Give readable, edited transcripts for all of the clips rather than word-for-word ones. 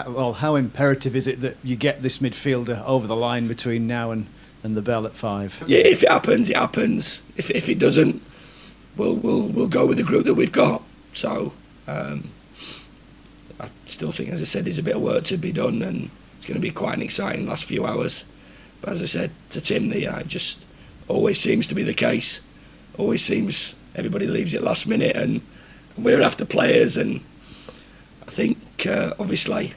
how imperative is it that you get this midfielder over the line between now and the bell at 5? Yeah, if it happens, it happens. If it doesn't, we'll go with the group that we've got. So I still think, as I said, there's a bit of work to be done, and it's going to be quite an exciting last few hours. But as I said to Tim, it just always seems to be the case. Always seems everybody leaves it last minute, and we're after players. And I think obviously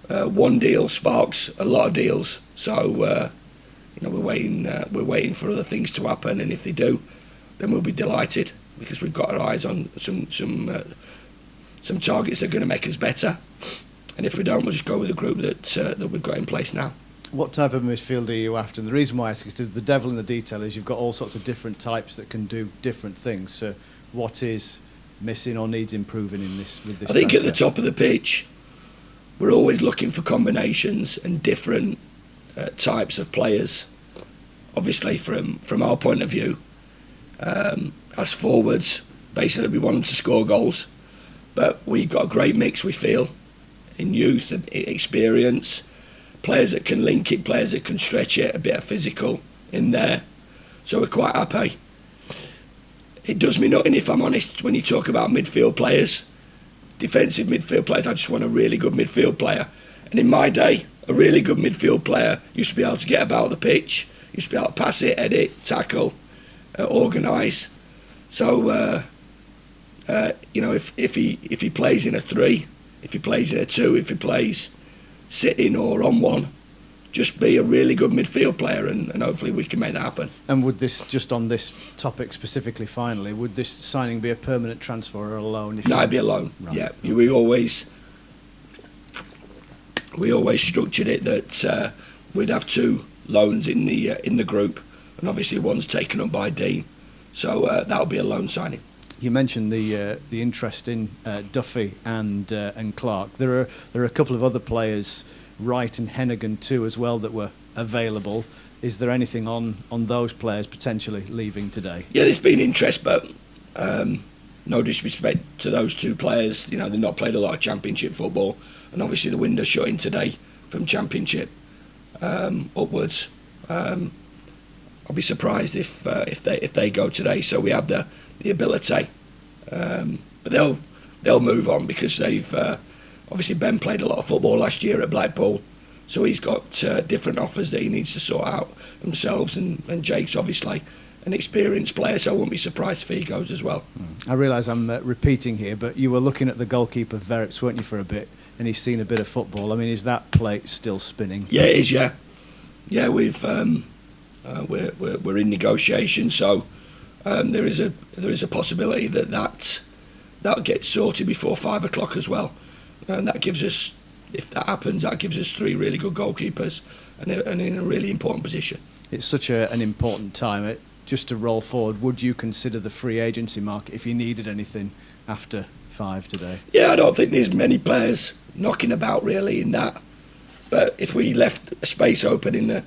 one deal sparks a lot of deals. So we're waiting for other things to happen, and if they do, then we'll be delighted, because we've got our eyes on some targets that are going to make us better. And if we don't, we'll just go with the group that we've got in place now. What type of midfield are you after? And the reason why I ask is the devil in the detail is you've got all sorts of different types that can do different things. So what is missing or needs improving with this? I think transfer? at the top of the pitch, we're always looking for combinations and different types of players. Obviously, from our point of view, as forwards, basically we want them to score goals, but we've got a great mix, we feel, in youth and experience. Players that can link it, players that can stretch it, a bit of physical in there. So we're quite happy. It does me nothing, if I'm honest, when you talk about midfield players, defensive midfield players. I just want a really good midfield player. And in my day, a really good midfield player used to be able to get about the pitch, used to be able to pass it, edit, tackle, organise. So, if he plays in a 3, if he plays in a 2, if he plays sitting or on one, just be a really good midfield player, and hopefully we can make that happen. And would this, just on this topic specifically, finally, would this signing be a permanent transfer or a loan? No, it'd be a loan. Right. Yeah, we always structured it that we'd have 2 loans in the group, and obviously one's taken up by Dean, so that'll be a loan signing. You mentioned the interest in Duffy and Clark. There are a couple of other players, Wright and Hennigan too, as well, that were available. Is there anything on those players potentially leaving today? Yeah, there's been interest, but no disrespect to those 2 players. They've not played a lot of Championship football, and obviously the window's shutting today from Championship upwards. I'll be surprised if they go today. So we have the ability, but they'll move on, because they've obviously Ben played a lot of football last year at Blackpool, so he's got different offers that he needs to sort out themselves, and Jake's obviously an experienced player, so I wouldn't be surprised if he goes as well. I realise I'm repeating here, but you were looking at the goalkeeper Verrips, weren't you, for a bit, and he's seen a bit of football. I mean, is that plate still spinning? Yeah, it is. Yeah, we've we're in negotiation, so there is a possibility that gets sorted before 5 o'clock as well, and that gives us, if that happens, that gives us 3 really good goalkeepers and in a really important position. It's such an important time. Just to roll forward, would you consider the free agency market if you needed anything after 5 today? Yeah, I don't think there's many players knocking about really in that, but if we left a space open in the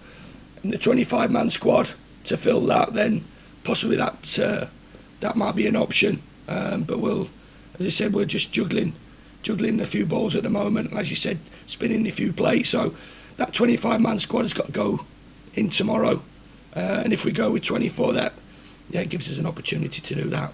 25-man squad to fill that, then possibly that might be an option. But as I said, we're just juggling a few balls at the moment, and as you said, spinning a few plates. So that 25-man squad has got to go in tomorrow, and if we go with 24, it gives us an opportunity to do that.